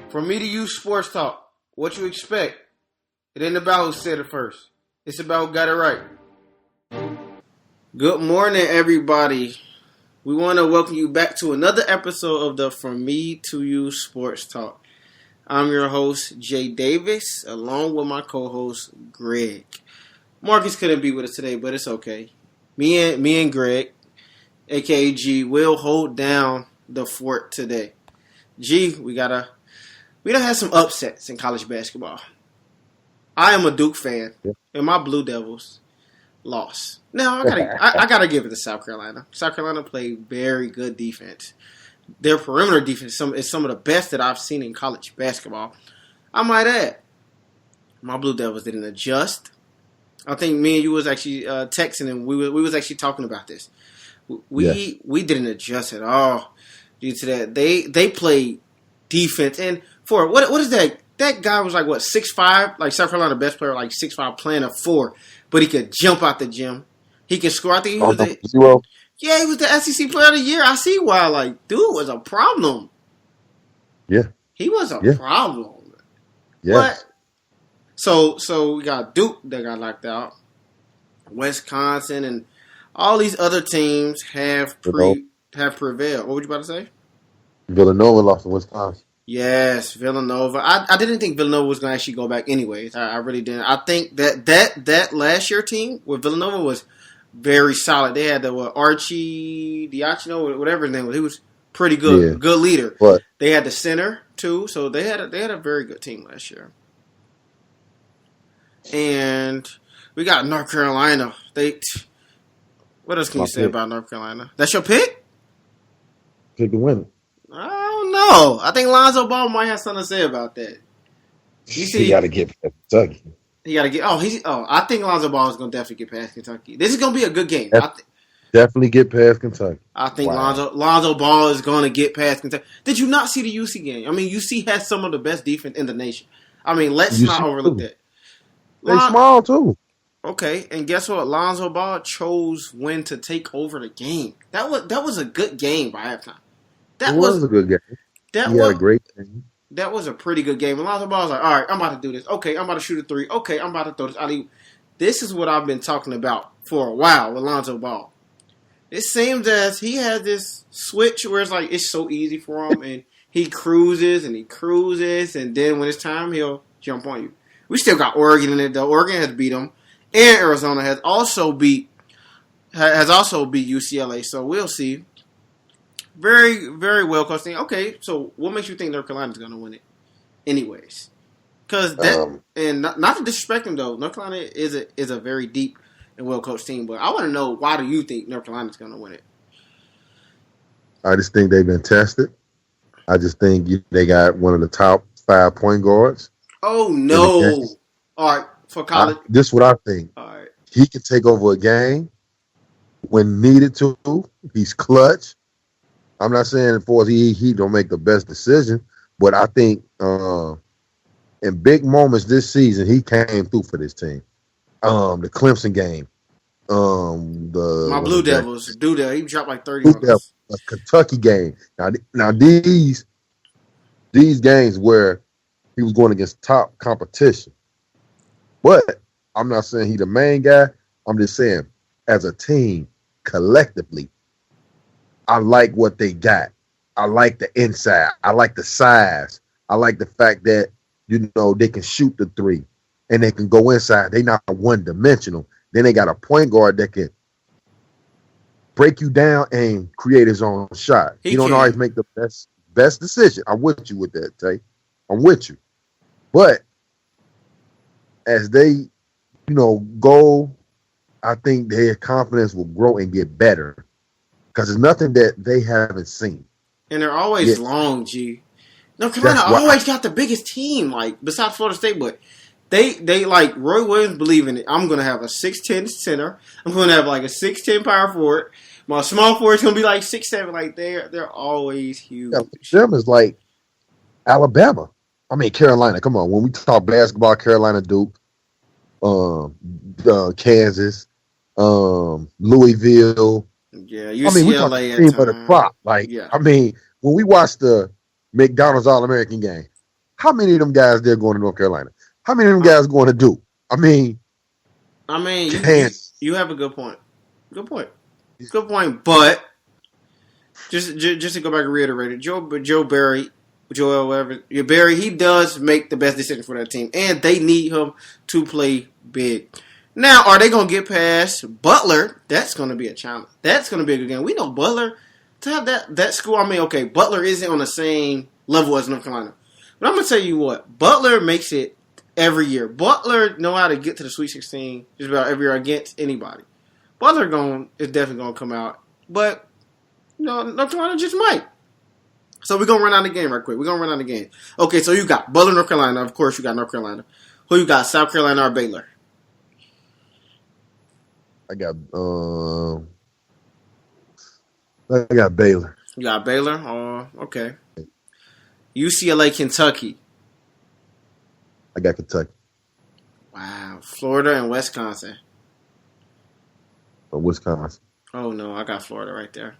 From me to you, sports talk. What you expect? It ain't about who said it first. It's about who got it right. Good morning, everybody. We want to welcome you back to another episode of the From Me to You Sports Talk. I'm your host, Jay Davis, along with my co-host, Greg. Marcus couldn't be with us today, but it's okay. Me and Greg, aka G, will hold down the fort today. G, we done had some upsets in college basketball. I am a Duke fan, and my Blue Devils lost. Now I gotta give it to South Carolina. South Carolina played very good defense. Their perimeter defense is some of the best that I've seen in college basketball. I might add, my Blue Devils didn't adjust. I think me and you was actually texting, and we was actually talking about this. We didn't adjust at all due to that. They played defense, and for what is that? That guy was like 6'5", like South Carolina best player, like 6'5", playing a 4, but he could jump out the gym. He can score. I think he was he was the SEC Player of the Year. I see why. Like, dude was a problem. Yeah, he was a problem. Yeah. So we got Duke that got knocked out. Wisconsin and all these other teams have prevailed. What were you about to say? Villanova lost to Wisconsin. Yes, Villanova. I didn't think Villanova was going to actually go back anyways. I really didn't. I think that last year team with Villanova was very solid. They had the Archie Diacino, whatever his name was. He was pretty good, good leader. But they had the center too, so they had a very good team last year. And we got North Carolina. What else can you say about North Carolina? That's your pick? Pick the winner. I don't know. I think Lonzo Ball might have something to say about that. He got to get past Kentucky. He got to get. I think Lonzo Ball is going to definitely get past Kentucky. This is going to be a good game. Definitely get past Kentucky. I think Lonzo Ball is going to get past Kentucky. Did you not see the UC game? I mean, UC has some of the best defense in the nation. I mean, let's not overlook that. They small too. Okay, and guess what? Lonzo Ball chose when to take over the game. That was a good game by halftime. That was a good game. He had a great game. That was a pretty good game. And Lonzo Ball was like, all right, I'm about to do this. Okay, I'm about to shoot a 3. Okay, I'm about to throw this alley. This is what I've been talking about for a while with Lonzo Ball. It seems as he has this switch where it's like it's so easy for him, and he cruises, and then when it's time, he'll jump on you. We still got Oregon in it, though. Oregon has beat them, and Arizona has also beat UCLA. So we'll see. Very, very well coached team. Okay, so what makes you think North Carolina's going to win it? Anyways, because and not to disrespect them though, North Carolina is a very deep and well coached team. But I want to know, why do you think North Carolina's going to win it? I just think they've been tested. I just think they got one of the top 5 point guards. Oh no! All right, for college. This is what I think. All right, he can take over a game when needed to. He's clutch. I'm not saying for he don't make the best decision, but I think in big moments this season he came through for this team. The Clemson game, my Blue Devils, he dropped like 30. A Kentucky game. Now these games where he was going against top competition, but I'm not saying he's the main guy. I'm just saying as a team collectively. I like what they got. I like the inside. I like the size. I like the fact that, they can shoot the 3 and they can go inside. They're not one-dimensional. Then they got a point guard that can break you down and create his own shot. He don't always make the best decision. I'm with you with that, Tay. I'm with you. But as they, go, I think their confidence will grow and get better. Because it's nothing that they haven't seen. And they're always long, G. North Carolina always got the biggest team, like, besides Florida State, but they like, Roy Williams believe in it. I'm going to have a 6'10 center. I'm going to have like a 6'10 power forward. My small forward's going to be like 6'7". Like, they're always huge. Yeah, them is like Alabama. I mean, Carolina. Come on. When we talk basketball, Carolina, Duke, Kansas, Louisville. Yeah, UCLA. We talk team of the crop. Like, I mean, when we watched the McDonald's All-American game, How many of them guys there going to North Carolina? How many of them guys going to Duke? I mean, you have a good point. Good point. But just to go back and reiterate it, Joel Barry, he does make the best decision for that team, and they need him to play big. Now, are they going to get past Butler? That's going to be a challenge. That's going to be a good game. We know Butler, to have that school, I mean, okay, Butler isn't on the same level as North Carolina. But I'm going to tell you what, Butler makes it every year. Butler know how to get to the Sweet 16 just about every year against anybody. Butler is definitely going to come out. But, North Carolina just might. So we're going to run out the game right quick. Okay, so you got Butler, North Carolina. Of course, you got North Carolina. Who you got, South Carolina or Baylor? I got Baylor. You got Baylor? Oh, okay. UCLA, Kentucky. I got Kentucky. Wow. Florida and Wisconsin. Wisconsin. Oh, no, I got Florida right there.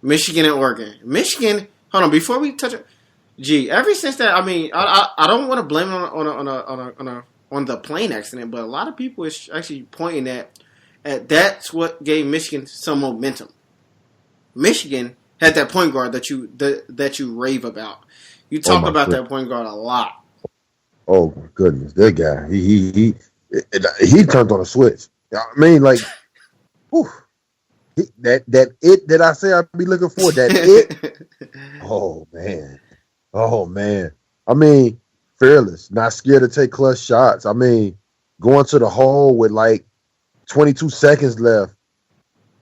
Michigan and Oregon. Michigan, hold on, before we touch it, ever since that, I mean, I don't want to blame it on the plane accident, but a lot of people is actually pointing at that's what gave Michigan some momentum. Michigan had that point guard that you rave about. You talk about that point guard a lot. Oh my goodness, that guy. He turned on a switch. I mean, like, whew, that I say I'd be looking for. That it. Oh man. I mean, fearless, not scared to take clutch shots. I mean, going to the hole with like 22 seconds left.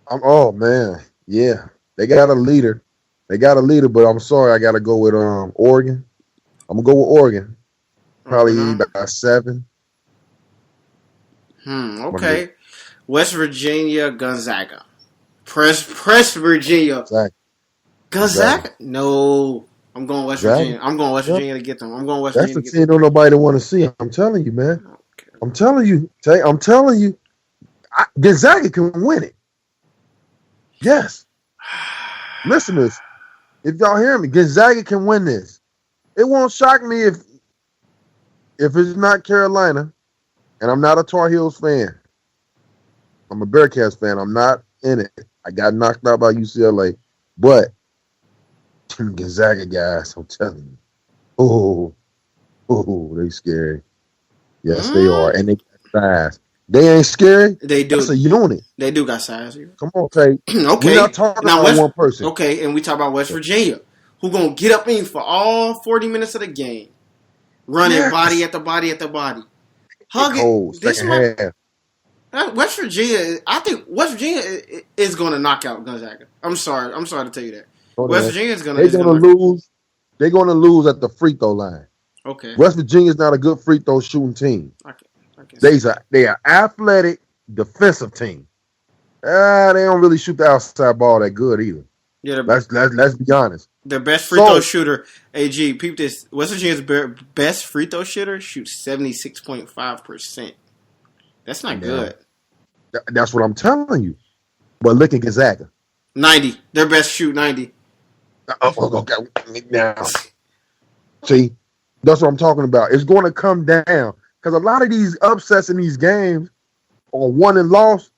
Oh man, yeah. They got a leader, but I'm sorry, I got to go with Oregon. I'm gonna go with Oregon, probably by 7. Okay. West Virginia, Gonzaga. Press Virginia. Gonzaga? No. I'm going West Virginia. I'm going West Virginia to get them. That's the team don't nobody want to see. I'm telling you, man. Okay. I'm telling you. Gonzaga can win it. Yes. Listeners, if y'all hear me, Gonzaga can win this. It won't shock me if it's not Carolina, and I'm not a Tar Heels fan. I'm a Bearcats fan. I'm not in it. I got knocked out by UCLA. But Gonzaga guys, I'm telling you. Oh, they scary. Yes, they are. And they got size. They ain't scary. They do. That's a unit. They do got size. Come on, Tay. Okay. We're not talking about one person. Okay, and we talk about West Virginia, who going to get up in for all 40 minutes of the game. Running body at the body at the body. Hug it. Second half. West Virginia, I think West Virginia is going to knock out Gonzaga. I'm sorry to tell you that. West Virginia is going to lose. They're going to lose at the free throw line. Okay. West Virginia is not a good free throw shooting team. They are athletic defensive team. They don't really shoot the outside ball that good either. Yeah, let's be honest. Their best free throw shooter, AG, peep this. West Virginia's best free throw shooter shoots 76.5%. That's not good. That's what I'm telling you. But look at Gonzaga. 90. Their best shoot 90. Okay. Now, see, that's what I'm talking about. It's going to come down because a lot of these upsets in these games are won and lost.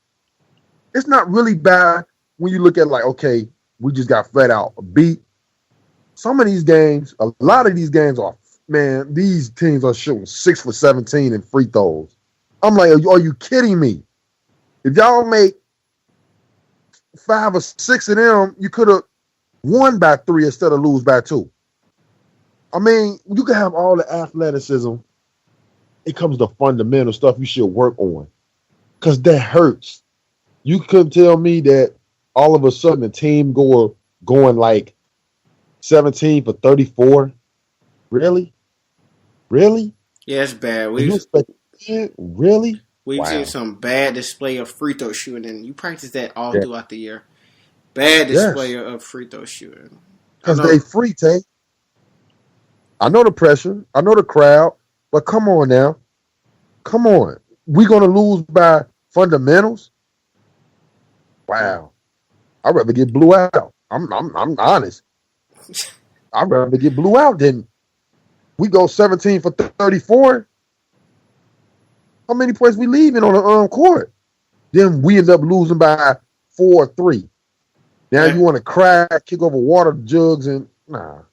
It's not really bad when you look at like, okay, we just got flat out beat. Some of these games, a lot of these games are, man, these teams are shooting 6 for 17 in free throws. I'm like, are you kidding me? If y'all make 5 or 6 of them, you could have won by 3 instead of lose by 2. I mean, you can have all the athleticism. It comes to fundamental stuff you should work on because that hurts. You couldn't tell me that all of a sudden the team going like 17 for 34. Really? Yeah, it's bad. Really? We've seen some bad display of free throw shooting, and you practice that all throughout the year. Bad display of free throw shooting. Because they free, Tay. I know the pressure. I know the crowd. But come on now. Come on. We're going to lose by fundamentals? Wow. I'd rather get blew out. I'm honest. I'd rather get blew out than We go 17 for 34. How many points we leaving on the court? Then we end up losing by 4-3. Now you That want to cry, kick over water jugs, and nah.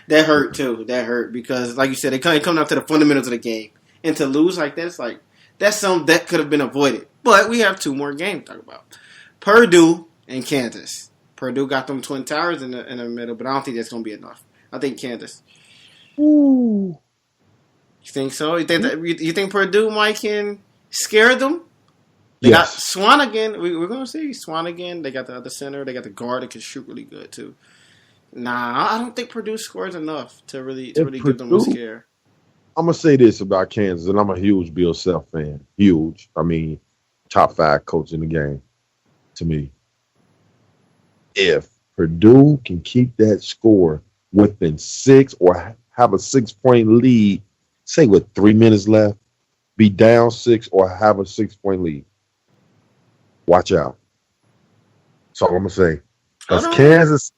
that hurt too. That hurt because, like you said, it coming down to the fundamentals of the game, and to lose like that, it's like that's something that could have been avoided. But we have two more games to talk about: Purdue and Kansas. Purdue got them Twin Towers in the middle, but I don't think that's going to be enough. I think Kansas. Ooh. You think so? You think Purdue might can scare them? They got Yes. Swanigan. We're going to see Swanigan. They got the other center. They got the guard that can shoot really good too. Nah, I don't think Purdue scores enough to really give them a Purdue, scare. I'm gonna say this about Kansas, and I'm a huge Bill Self fan. Huge. I mean, top 5 coach in the game to me. If Purdue can keep that score within 6 or have a 6-point lead, say with 3 minutes left, be down 6 or have a 6-point lead, watch out. That's all I'm gonna say. Hold Because on. Kansas,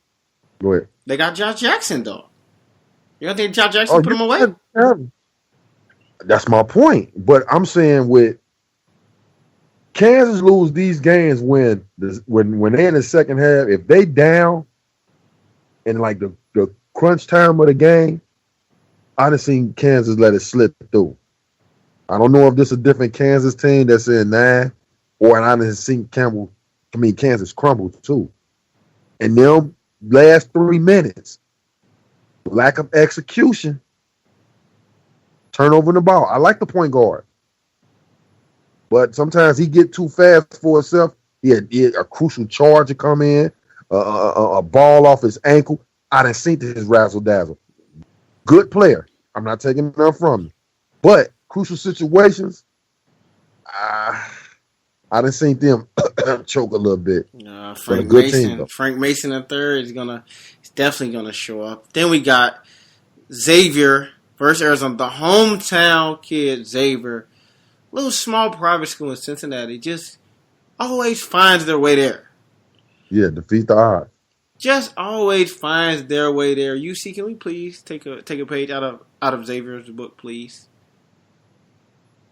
go ahead. They got Josh Jackson though. You don't think Josh Jackson Oh, put him away? that's my point. But I'm saying with Kansas lose these games when they in the second half, if they down in like the crunch time of the game, I done seen Kansas let it slip through. I don't know if this is a different Kansas team that's in 9, or I done seen Kansas crumble too. And them last 3 minutes, lack of execution, turnover in the ball. I like the point guard, but sometimes he get too fast for himself. He had a crucial charge to come in, a ball off his ankle. I done seen his razzle dazzle. Good player. I'm not taking enough from him, but crucial situations, I done seen them choke a little bit. But a good team though. Frank Mason the third is definitely gonna show up. Then we got Xavier versus Arizona, the hometown kid Xavier, little small private school in Cincinnati, just always finds their way there. Yeah, defeat the odds. Just always finds their way there. UC, can we please take a page out of Xavier's book, please?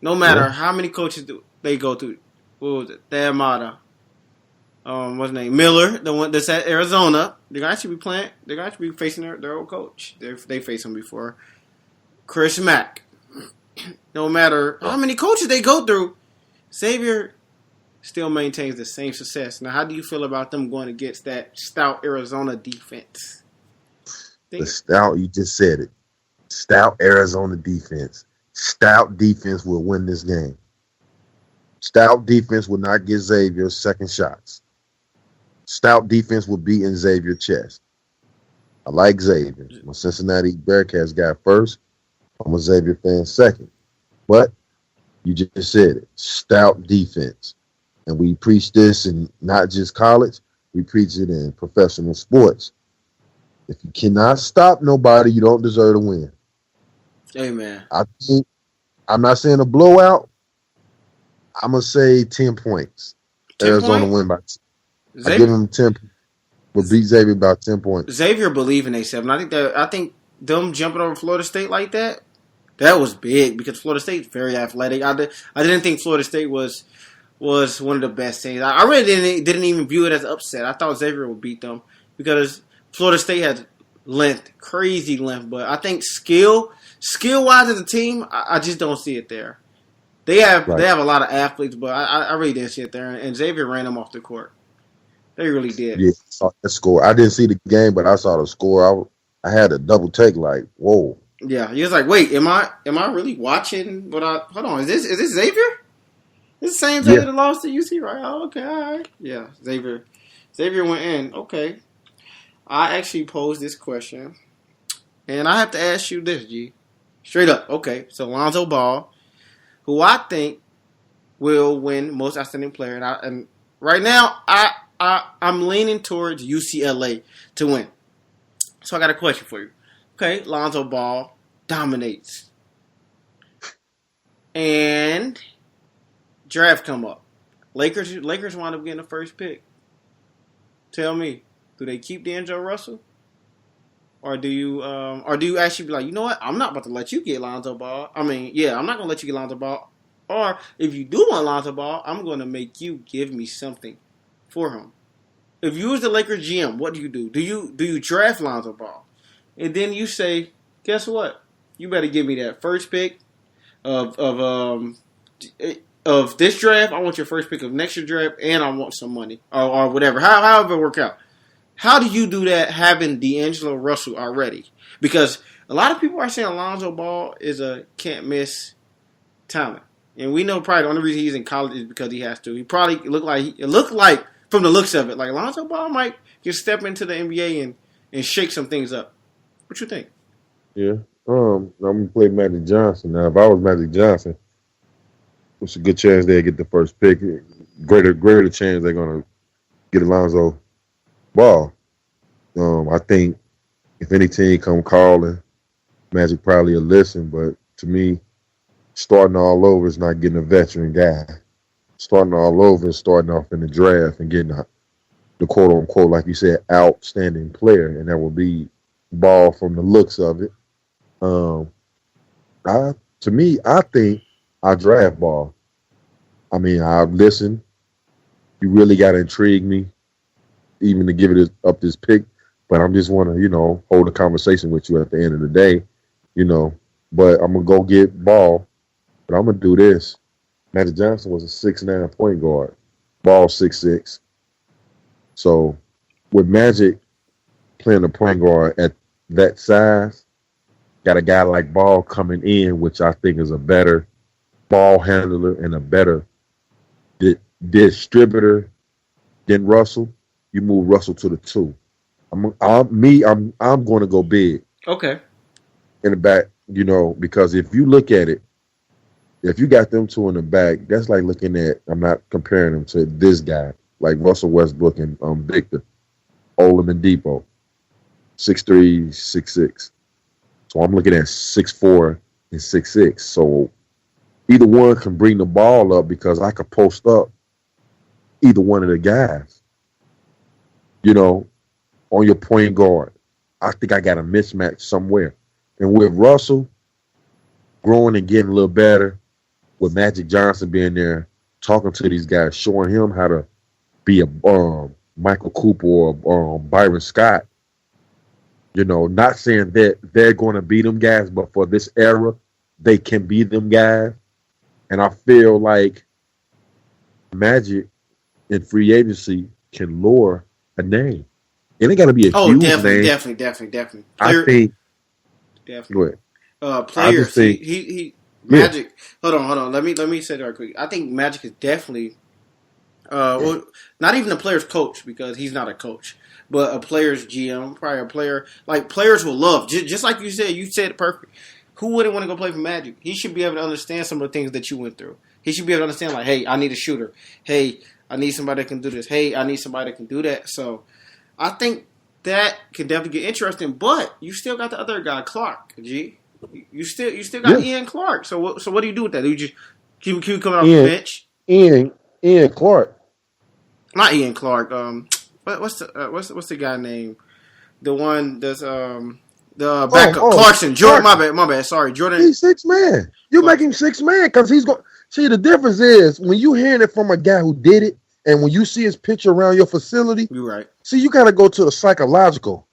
No matter how many coaches they go through. What was it? Theamata. What's his name? Miller, the one that's at Arizona. They're gonna actually be playing. They're gonna actually be facing their old coach. They faced him before. Chris Mack. No matter how many coaches they go through, Xavier still maintains the same success. Now, how do you feel about them going against that stout Arizona defense? The stout, you just said it. Stout Arizona defense. Stout defense will win this game. Stout defense will not get Xavier second shots. Stout defense will be in Xavier's chest. I like Xavier. My Cincinnati Bearcats guy first. I'm a Xavier fan second. But you just said it. Stout defense. And we preach this in not just college. We preach it in professional sports. If you cannot stop nobody, you don't deserve to win. Amen. I'm not saying a blowout. I'm going to say 10 points. 10 Arizona points? win by 10. I give them 10. We'll beat Xavier by 10 points. Xavier believe in themselves. And I think them jumping over Florida State like that was big because Florida State's very athletic. I didn't think Florida State was one of the best teams. I really didn't even view it as an upset. I thought Xavier would beat them because Florida State has length, crazy length. But I think skill wise as a team, I just don't see it there. They have a lot of athletes, but I really didn't see it there. And Xavier ran them off the court. They really did. Yeah, I saw the score. I didn't see the game, but I saw the score. I had a double take, like, whoa. Yeah, he was like, "Wait, am I really watching? Hold on, is this Xavier? This the same Xavier that lost to UC, right? Oh, okay, all right. Yeah, Xavier went in. Okay, I actually posed this question, and I have to ask you this, G, straight up. Okay, so Lonzo Ball, who I think will win Most Outstanding Player, and right now I'm leaning towards UCLA to win. So I got a question for you. Okay, Lonzo Ball dominates. And draft come up. Lakers wind up getting the first pick. Tell me, do they keep D'Angelo Russell? or do you actually be like, you know what, I'm not about to let you get Lonzo Ball. I mean, yeah, I'm not gonna let you get Lonzo Ball. Or if you do want Lonzo Ball, I'm gonna make you give me something for him. If you was the Lakers GM, what do? Do you draft Lonzo Ball, and then you say, guess what? You better give me that first pick of of this draft. I want your first pick of next year draft, and I want some money or whatever. However it work out. How do you do that having D'Angelo Russell already? Because a lot of people are saying Alonzo Ball is a can't miss talent, and we know probably the only reason he's in college is because he has to. He probably it looked like from the looks of it, like Alonzo Ball might just step into the NBA and shake some things up. What you think? Yeah. I'm gonna play Magic Johnson now. If I was Magic Johnson, it's a good chance they get the first pick. Greater chance they're gonna get Alonzo Ball. I think if any team come calling, Magic probably will listen. But to me, starting all over is not getting a veteran guy. Starting all over is starting off in the draft and getting the quote unquote, like you said, outstanding player, and that will be Ball from the looks of it. I think I draft Ball. I mean, I listen. You really got to intrigue me, even to give it up this pick. But I'm just want to, hold a conversation with you at the end of the day, But I'm gonna go get Ball. But I'm gonna do this. Magic Johnson was a 6'9" point guard. Ball 6'6". So with Magic playing the point guard at that size, got a guy like Ball coming in, which I think is a better ball handler and a better distributor than Russell. You move Russell to the 2. I'm going to go big. Okay. In the back, because if you look at it, if you got them 2 in the back, that's like looking at. I'm not comparing them to this guy, like Russell Westbrook and Victor Oladipo, 6'3", 6'6". So I'm looking at 6'4" and 6'6". So either one can bring the ball up because I could post up either one of the guys. On your point guard. I think I got a mismatch somewhere. And with Russell growing and getting a little better, with Magic Johnson being there, talking to these guys, showing him how to be a Michael Cooper or Byron Scott, not saying that they're going to be them guys, but for this era, they can be them guys. And I feel like Magic in free agency can lure a name. It ain't got to be a huge name. Definitely. I think. Definitely. Go ahead. Players. He Magic. Yeah. Hold on. Let me say that real quick. I think Magic is definitely, well, not even a player's coach because he's not a coach, but a player's GM, probably a player. Like players will love, just like you said it perfect. Who wouldn't want to go play for Magic? He should be able to understand some of the things that you went through. He should be able to understand, like, hey, I need a shooter. Hey, I need somebody that can do this. Hey, I need somebody that can do that. So I think that can definitely get interesting. But you still got the other guy, Clark. G. You still got Ian Clark. So what do you do with that? Do you just keep coming off the bench? Ian Clark. Not Ian Clark. What's the guy name? The one that's the backup Clarkson. Jordan. My bad. Sorry, Jordan. He's 6 man. You make him 6 man because he's going. See, the difference is when you hearing it from a guy who did it, and when you see his picture around your facility, you're right. See, you got to go to the psychological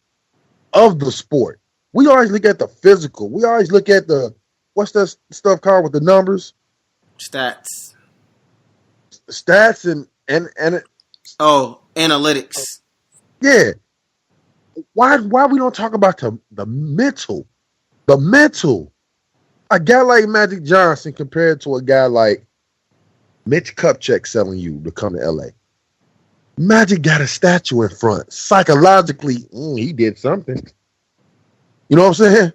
of the sport. We always look at the physical. We always look at the what's that stuff called with the numbers? Stats and analytics. Yeah. Why we don't talk about the mental? The mental. A guy like Magic Johnson compared to a guy like Mitch Kupchak selling you to come to LA. Magic got a statue in front. Psychologically, he did something. You know what I'm saying?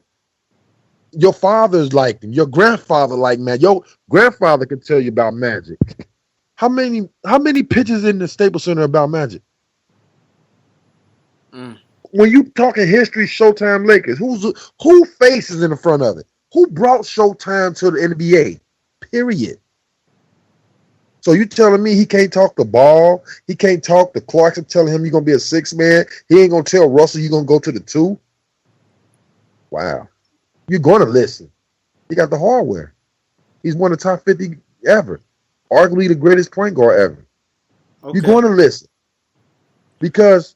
Your father's like him. Your grandfather like Magic. Your grandfather could tell you about Magic. How many pictures in the Staples Center about Magic? When you talking history, Showtime Lakers, who faces in the front of it? Who brought Showtime to the NBA? Period. So you telling me he can't talk the ball? He can't talk the Clarkson telling him you're going to be a 6 man? He ain't going to tell Russell you're going to go to the 2? Wow. You're going to listen. He got the hardware. He's one of the top 50 ever. Arguably the greatest point guard ever. Okay. You're going to listen because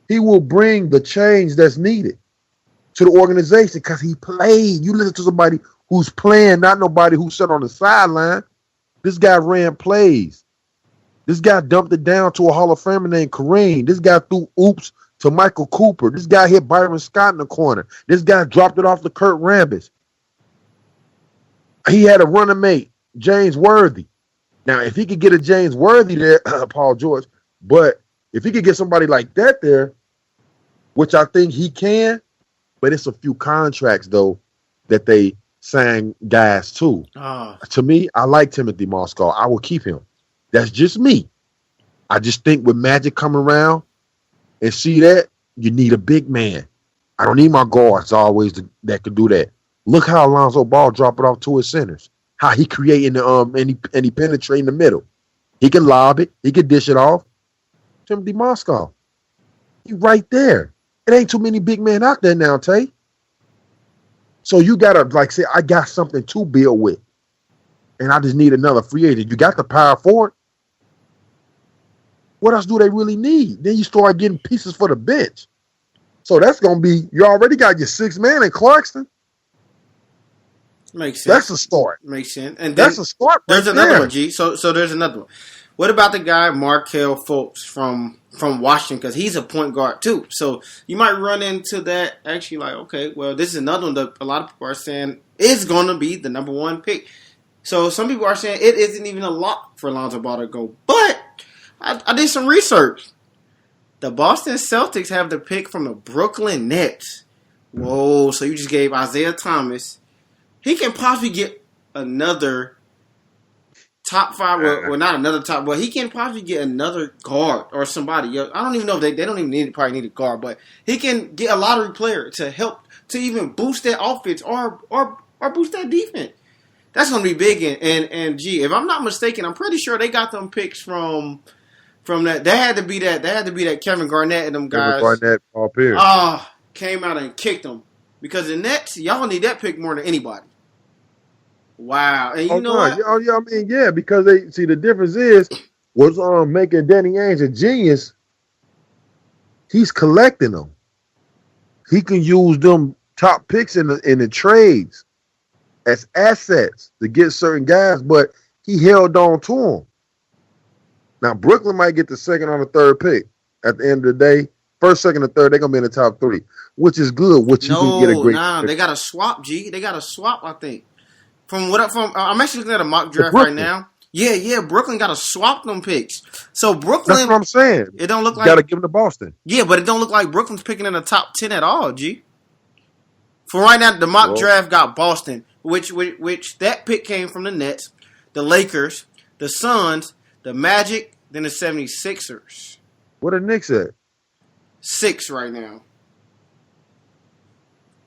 he will bring the change that's needed to the organization because he played. You listen to somebody who's playing, not nobody who sat on the sideline. This guy ran plays. This guy dumped it down to a Hall of Famer named Kareem. This guy threw oops to Michael Cooper. This guy hit Byron Scott in the corner. This guy dropped it off to Kurt Rambis. He had a running mate, James Worthy. Now, if he could get a James Worthy there, Paul George, but if he could get somebody like that there, which I think he can, but it's a few contracts, though, that they sang guys to. To me, I like Timothy Moscow. I will keep him. That's just me. I just think with Magic coming around and see that, you need a big man. I don't need my guards always that could do that. Look how Alonzo Ball dropped it off to his centers. How he creating the and he penetrating the middle. He can lob it. He can dish it off. Timothy Moscow. He right there. It ain't too many big men out there now, Tay. So you gotta say, I got something to build with. And I just need another free agent. You got the power for it. What else do they really need? Then you start getting pieces for the bench. So that's going to be, you already got your 6 man in Clarkson. Makes sense. That's a start. Makes sense. And that's a start. There's another one, G. So there's another one. What about the guy Markelle Fultz from Washington? Because he's a point guard too. So you might run into that actually like, okay, well, this is another one that a lot of people are saying is going to be the number 1 pick. So some people are saying it isn't even a lock for Lonzo Ball to go. But I did some research. The Boston Celtics have the pick from the Brooklyn Nets. Whoa, so you just gave Isaiah Thomas. He can possibly get another top 5. Well, not another top, but he can possibly get another guard or somebody. I don't even know if they don't even probably need a guard, but he can get a lottery player to help to even boost that offense or boost that defense. That's going to be big. And G, if I'm not mistaken, I'm pretty sure they got them picks from that. That had to be that Kevin Garnett and them guys. Kevin Garnett, Paul Pierce. Came out and kicked them. Because the Nets, y'all need that pick more than anybody. Wow. And you know what? I mean, yeah, because they see the difference is what's making Danny Ainge a genius. He's collecting them. He can use them top picks in the trades as assets to get certain guys, but he held on to them. Now, Brooklyn might get the 2nd or the 3rd pick at the end of the day. 1st, 2nd, and 3rd, they're going to be in the top 3, which is good, which you can get a great pick. They got to swap, G. They got to swap, I think. I'm actually looking at a mock draft right now. Yeah, Brooklyn got to swap them picks. So Brooklyn. That's what I'm saying. It don't look like. You got to give them to Boston. Yeah, but it don't look like Brooklyn's picking in the top 10 at all, G. For right now, the mock draft got Boston, which that pick came from the Nets, the Lakers, the Suns, the Magic, then the 76ers. What are the Knicks at? 6 right now.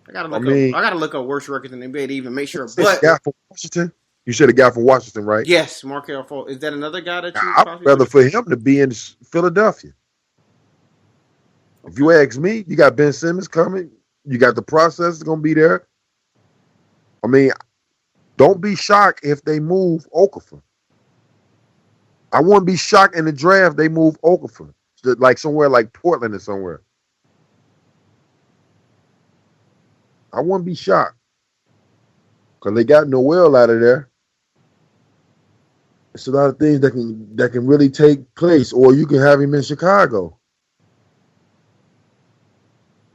I gotta look up worse records in the NBA to even make sure. But guy from Washington, you said a guy from Washington, right? Yes, Markelle Fultz. Is that another guy that you? I'd rather for him to be in Philadelphia. If you ask me, you got Ben Simmons coming. You got the process going to be there. I mean, don't be shocked if they move Okafor. I wouldn't be shocked in the draft they move Okafor, like somewhere like Portland or somewhere. I wouldn't be shocked because they got Noel out of there. It's a lot of things that can really take place, or you can have him in Chicago.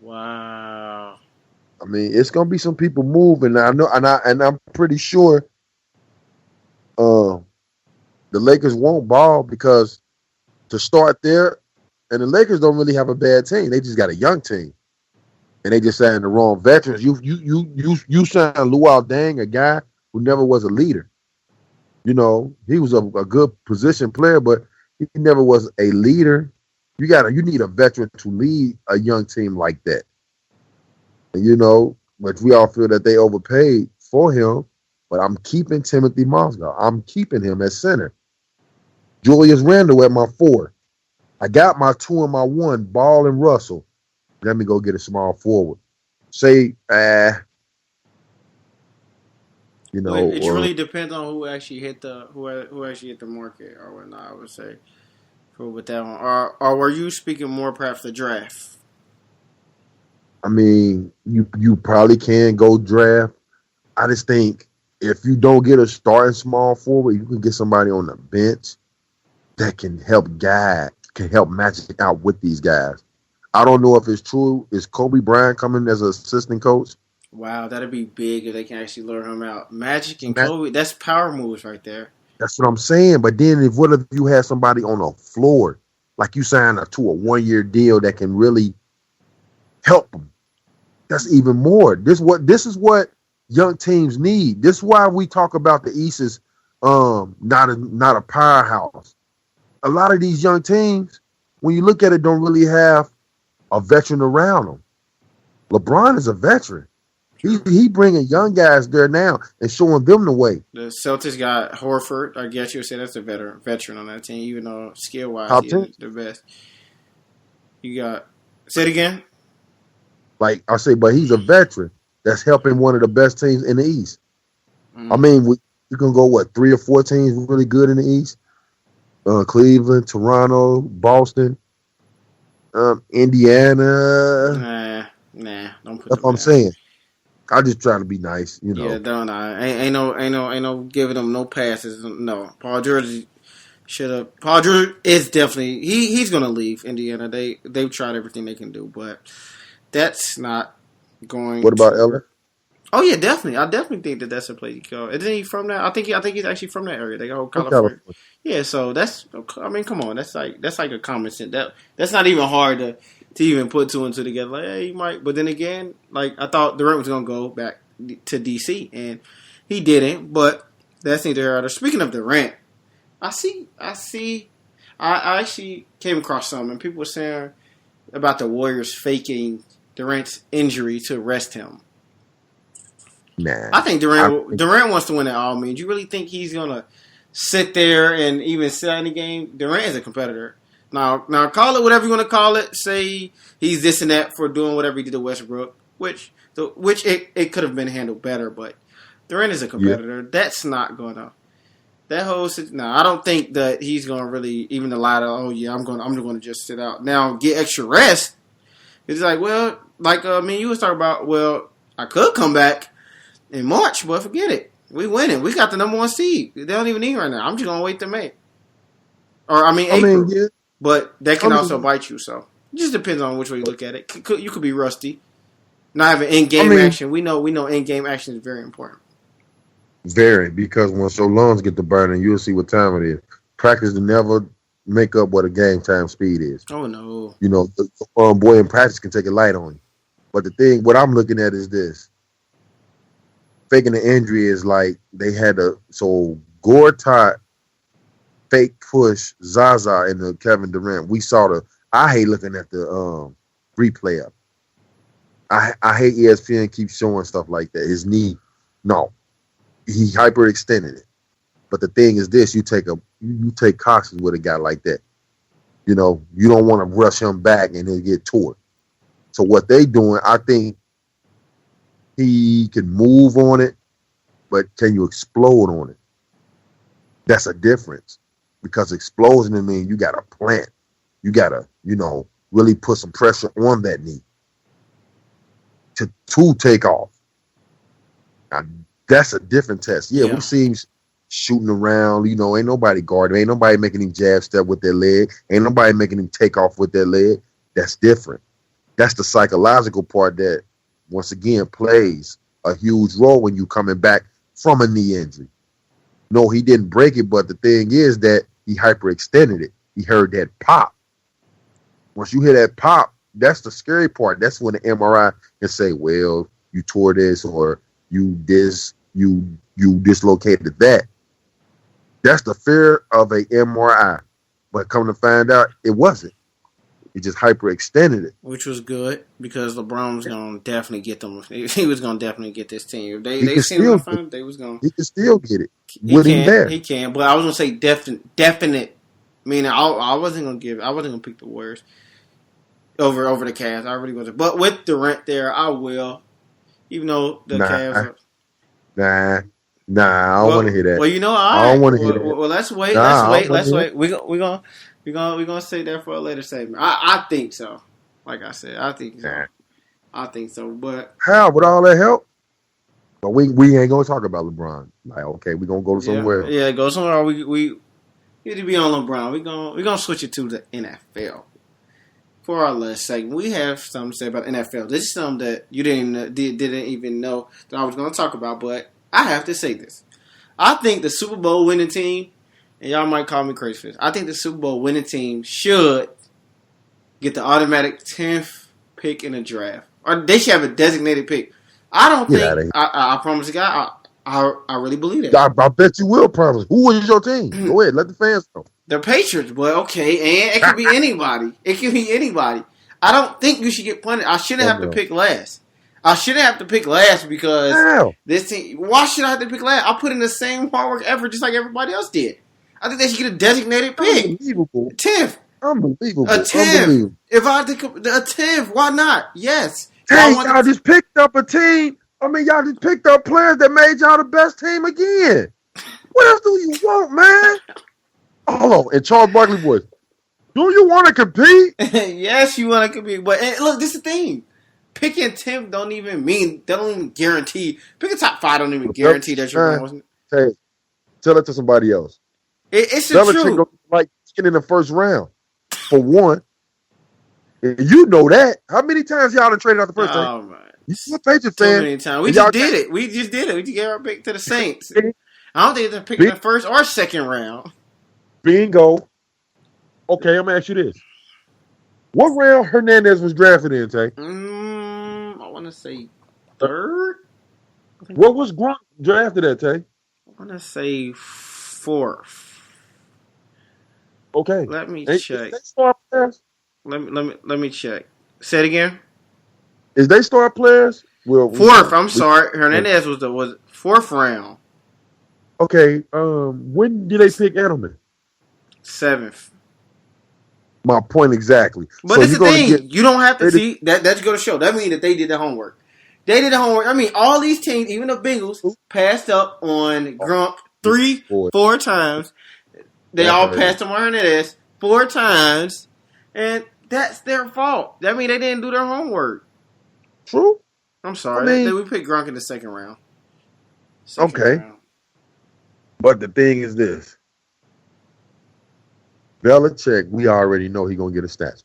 Wow. I mean, it's gonna be some people moving. I know, and I'm pretty sure the Lakers won't ball because to start there, and the Lakers don't really have a bad team. They just got a young team. And they just signed the wrong veterans. You signed Luol Deng, a guy who never was a leader. You know, he was a good position player, but he never was a leader. You need a veteran to lead a young team like that. And you know, but we all feel that they overpaid for him. But I'm keeping Timothy Moscow. I'm keeping him at center. Julius Randle at my 4. I got my 2 and my 1, Ball and Russell. Let me go get a small forward. say, Well, it or really depends on who actually hit the who actually hit the market or whatnot. I would say for with that one, or were you speaking more perhaps the draft? I mean, you probably can go draft. I just think if you don't get a starting small forward, you can get somebody on the bench that can help match it out with these guys. I don't know if it's true. Is Kobe Bryant coming as an assistant coach? Wow, that'd be big if they can actually lure him out. Magic and Matt, Kobe, that's power moves right there. that's what I'm saying. But then, what if you had somebody on the floor, like you signed to a 1 year deal that can really help them? That's even more. This is what young teams need. This is why we talk about the East is not a powerhouse. A lot of these young teams, when you look at it, don't really have a veteran around them. LeBron is a veteran. True. He bringing young guys there now and showing them the way. The Celtics got Horford. I guess you would say that's a veteran on that team, even though skill wise Top he 10. is the best. You got say it again. Like I say, but he's a veteran that's helping one of the best teams in the East. I mean, you can go, 3 or 4 teams really good in the East? Cleveland, Toronto, Boston, Indiana. Nah, don't put That's them what I'm down. saying. I just try to be nice, Yeah, don't I? Ain't no giving them no passes. No, Paul George should have. Paul George is definitely he's gonna leave Indiana. They've tried everything they can do, but that's not going What to about LA? work. Oh yeah, definitely. I definitely think that's a place you go. Isn't he from that? I think he's actually from that area. They go From California. California. Yeah, so that's. I mean, come on. That's like a common sense. That's not even hard to even put two and two together. Like, hey, he might. But then again, like I thought Durant was gonna go back to DC, and he didn't. But that's neither here nor there. Speaking of Durant, I see. I actually came across something, and people were saying about the Warriors faking Durant's injury to rest him. Nah. I think Durant wants to win at all means. You really think he's gonna sit there and even sell any game? Durant is a competitor. Now call it whatever you want to call it. Say he's this and that for doing whatever he did to Westbrook, which it could have been handled better. But Durant is a Yeah. competitor. That's not gonna. That whole no, I don't think that he's gonna really even lie to. Oh yeah, I'm gonna just sit out now, get extra rest. It's like you was talking about. Well, I could come back in March, but forget it. We winning. We got the number 1 seed. They don't even need right now. I'm just gonna wait to May, or April. Yeah. But that can I also mean, bite you. So it just depends on which way you look at it. You could be rusty, not having in-game I mean, action. We know in-game action is very important. very, because once your lungs get to burning, you'll see what time it is. Practice to never make up what a game time speed is. Oh no. The boy in practice can take a light on you. But what I'm looking at is this. Faking the injury is like they had so Gortat fake push Zaza into Kevin Durant. I hate looking at the replay of it. I hate ESPN keeps showing stuff like that. His knee, no. He hyperextended it. But the thing is this, you take caution with a guy like that. You don't want to rush him back and he'll get tore. So what they doing, I think he can move on it, but can you explode on it? That's a difference. Because explosion means you got to plant. You got to, really put some pressure on that knee to take off. Now, that's a different test. Yeah, we see him shooting around. Ain't nobody guarding. Ain't nobody making him jab step with their leg. Ain't nobody making him take off with their leg. That's different. That's the psychological part that, once again, plays a huge role when you coming back from a knee injury. No, he didn't break it, but the thing is that he hyperextended it. He heard that pop. Once you hear that pop, that's the scary part. That's when the MRI can say, well, you tore this or you dislocated that. That's the fear of a MRI. But come to find out, it wasn't. It just hyperextended it. Which was good because LeBron was going to definitely get them. He was going to definitely get this team. If they seen him in the final, they was going to. He can still get it. With him there. He can. But I was going to say definite. Meaning I wasn't going to pick the Warriors over the Cavs. I really wasn't. But with Durant there, I will. Even though the Nah, Cavs are. I don't want to hear that. Well, you know, all I don't right. want to hear that. Well, let's wait. Nah, I don't want to hear that. We gonna say that for a later segment. I think so. Like I said, I think so. Nah. I think so. But How with all that help? But we ain't gonna talk about LeBron. Like, okay, we gonna go somewhere else. yeah, go somewhere. We need to be on LeBron. We gonna switch it to the NFL. For our last segment, we have something to say about NFL. This is something that you didn't even know that I was going to talk about, but I have to say this. I think the Super Bowl winning team, and y'all might call me crazy for this, I think the Super Bowl winning team should get the automatic 10th pick in the draft. Or they should have a designated pick. I don't think, I promise you guys, I really believe that. I bet you will promise. Who is your team? Go ahead, let the fans know. The Patriots, but okay, and it could be anybody. It could be anybody. I don't think you should get punted. I shouldn't have to pick last. I shouldn't have to pick last because this team. Why should I have to pick last? I put in the same hard work effort just like everybody else did. I think they should get a designated pick. Unbelievable. 10th. Unbelievable. A 10th. If I had to, a 10th, why not? Yes. Hey, y'all just picked up a team. I mean, y'all just picked up players that made y'all the best team again. What else do you want, man? Hold on, and Charles Barkley voice. Do you want to compete? Yes, you want to compete. But look, this is the thing. Picking 10th don't even guarantee. Picking top 5 don't even guarantee that you're going. Hey, tell it to somebody else. It's the truth. Don't like getting in the first round for one. You know that. How many times y'all done traded out the first time? Man. You're a Patriots fan. Too many times. We just did it. We just gave our pick to the Saints. I don't think they're picking the first or second round. Bingo. Okay, I'm gonna ask you this: what round Hernandez was drafted in, Tay? I want to say third. What was Gronk drafted at, Tay? I want to say fourth. Okay, let me check. They star players? Let me check. Say it again. Is they star players? Well, fourth. I'm sorry, Hernandez was fourth round. Okay. When did they pick Edelman? 7th. My point exactly. But it's the thing. You don't have to see that. That's going to show. That means that they did the homework. They did the homework. I mean, all these teams, even the Bengals, passed up on Gronk 4 times. They all passed up on Hernandez 4 times, and that's their fault. That means they didn't do their homework. True. I'm sorry. We picked Gronk in the second round. Second round. But the thing is this. Belichick, we already know he's going to get a statue.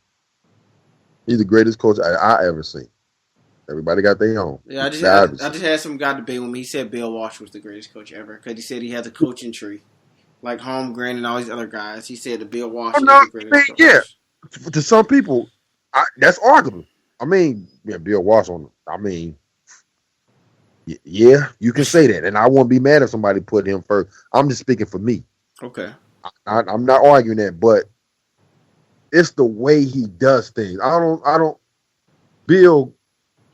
He's the greatest coach I ever seen. Everybody got their own. Yeah, I just had some guy debate with me. He said Bill Walsh was the greatest coach ever because he said he has a coaching tree. Like Holmgren and all these other guys. He said that Bill Walsh is the greatest coach. Yeah. To some people, that's arguable. I mean, Bill Walsh yeah, you can say that. And I won't be mad if somebody put him first. I'm just speaking for me. Okay. I'm not arguing that, but it's the way he does things. I don't. Bill,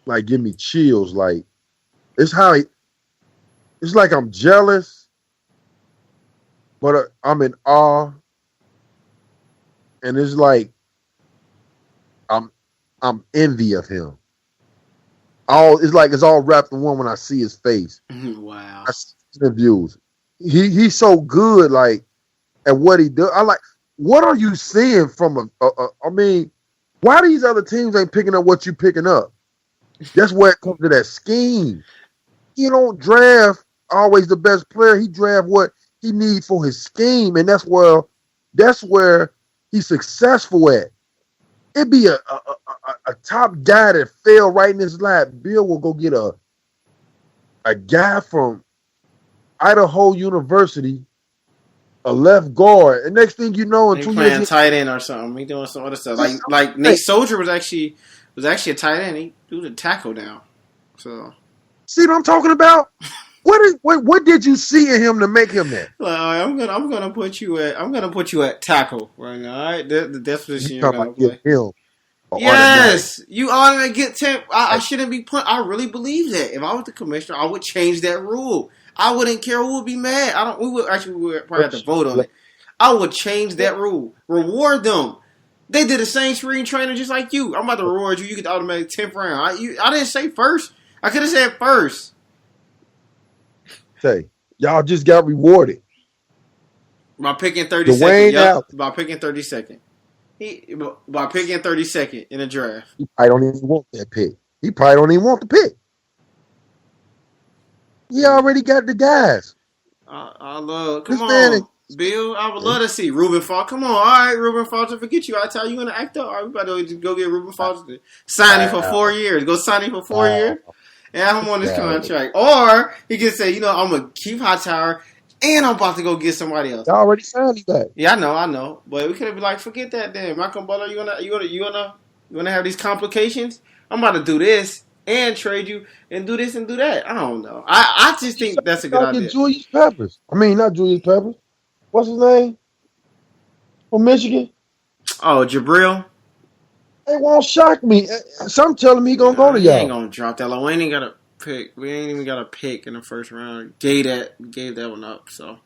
like, give me chills. Like, it's like I'm jealous, but I'm in awe, and it's like I'm envy of him. It's all wrapped in one when I see his face. Wow. I see his interviews. He's so good, like. And what he does, what are you seeing from I mean, why these other teams ain't picking up what you picking up? That's where it comes to that scheme. You don't draft always the best player. He draft what he needs for his scheme, and that's where he's successful at. It'd be a top guy that fell right in his lap. Bill will go get a guy from Idaho University, a left guard, and next thing you know, in 2 years, playing tight end or something. He doing some other stuff. Like Nate Soldier was actually a tight end. He threw the tackle down. So see what I'm talking about? What did you see in him to make him that? I'm gonna put you at tackle right now. All right, that's position you're gonna play. Him, yes, you automatically get 10. I shouldn't be put. I really believe that. If I was the commissioner, I would change that rule. I wouldn't care who would be mad. We would probably have to vote on it. I would change that rule. Reward them. They did the same screen training just like you. I'm about to reward you. You get the automatic 10th round. I didn't say first. I could have said first. Say, y'all just got rewarded. By picking 32nd. Dwayne Yep. Allen. By picking 32nd. By picking 32nd in a draft. He probably don't even want that pick. He probably don't even want the pick. He already got the guys. I love. Come This on, man Bill. I would love to see Reuben Foster. Come on, all right, Reuben Foster. Forget you. I tell you, want to act up. All right, we about to go get Reuben Foster. Sign him for 4 years. Go sign him for 4 years. And have him on this contract. Or he can say, I'm gonna keep Hightower, and I'm about to go get somebody else. I already signed him back. Yeah, I know. But we could have been like, forget that. Then Malcolm Butler, you wanna have these complications? I'm about to do this and trade you and do this and do that. I don't know. I just think that's a good idea. Julius Peppers. I mean, not Julius Peppers. What's his name? From Michigan. Oh, Jabril. It won't shock me. Some telling me he gonna go to y'all. He ain't gonna drop that low. We ain't even got a pick. We ain't even got a pick in the first round. Gave that one up. So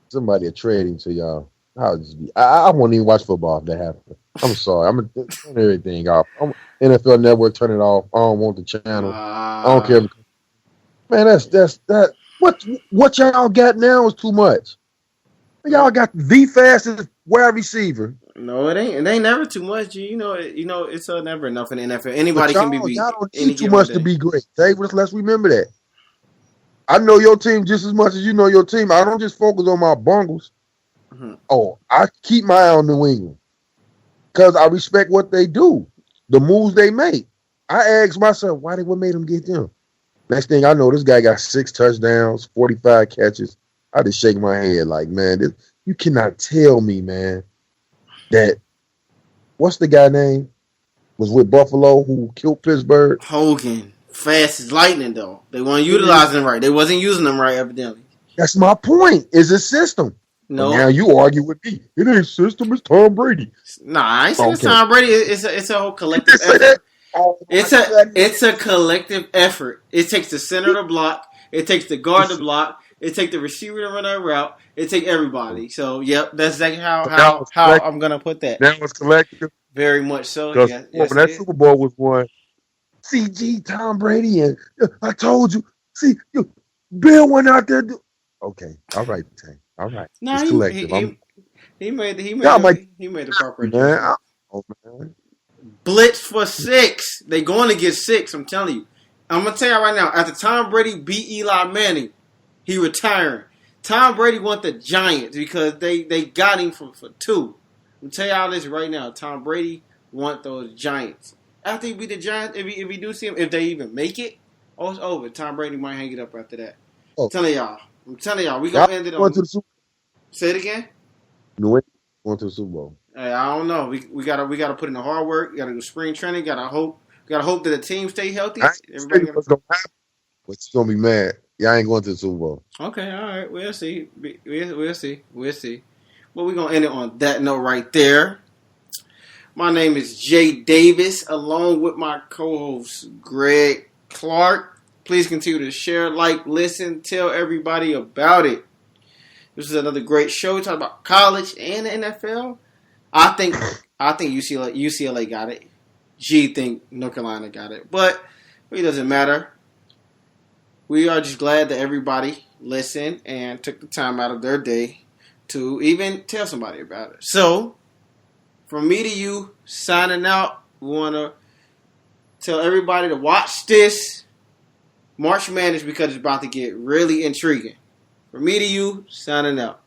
somebody are trading to y'all. I'll just be. I won't even watch football if that happens. I'm sorry. I'm gonna turn everything off. NFL Network, turn it off. I don't want the channel. I don't care. Man, that's that. What y'all got now is too much. Y'all got the fastest wide receiver. No, it ain't. It ain't never too much. It's never enough in the NFL. Anybody can be beat. Y'all don't need too much to be great. Let's remember that. I know your team just as much as you know your team. I don't just focus on my bungles. Mm-hmm. Oh, I keep my eye on New England because I respect what they do, the moves they make. I ask myself, what made them get them? Next thing I know, this guy got 6 touchdowns, 45 catches. I just shake my head like, man, you cannot tell me, man, that what's the guy name? Was with Buffalo who killed Pittsburgh? Hogan. Fast as lightning, though. They weren't utilizing them right. They wasn't using them right, evidently. That's my point. It's a system. No. Now you argue with me. It ain't system. It's Tom Brady. Nah, I ain't saying it's Tom Brady. It's a whole collective effort. It's a collective effort. It takes the center to block. It takes the guard to block. It takes the receiver to run a route. It takes everybody. So, yep, that's exactly how I'm gonna put that. Now it's collective. Very much so. Yes, when that Super Bowl was won, CG, Tom Brady, and I told you. See, Bill went out there. Okay, all right, Tank. All right, it's collective. He made the proper adjustment. Man. Blitz for 6. They going to get 6. I'm telling you. I'm gonna tell you right now. After Tom Brady beat Eli Manning, he retiring. Tom Brady want the Giants because they got him for 2. I'm tell y'all this right now. Tom Brady want those Giants. After he beat the Giants, if he do see him, if they even make it, it's over. Tom Brady might hang it up after that. I'm telling y'all, we gonna end it on. Say it again. New England going to the Super Bowl. Hey, I don't know. We gotta put in the hard work. We gotta do spring training. Gotta hope that the team stay healthy. Everybody what's gonna happen. But you gonna be mad. Y'all ain't going to the Super Bowl. Okay, all right. We'll see. We'll see. But we're gonna end it on that note right there. My name is Jay Davis, along with my co-host Greg Clark. Please continue to share, listen, tell everybody about it. This is another great show. We talk about college and the NFL. I think UCLA got it. G think North Carolina got it, but it doesn't matter. We are just glad that everybody listened and took the time out of their day to even tell somebody about it. So, from me to you, signing out, we want to tell everybody to watch this March Madness because it's about to get really intriguing. From me to you, signing out.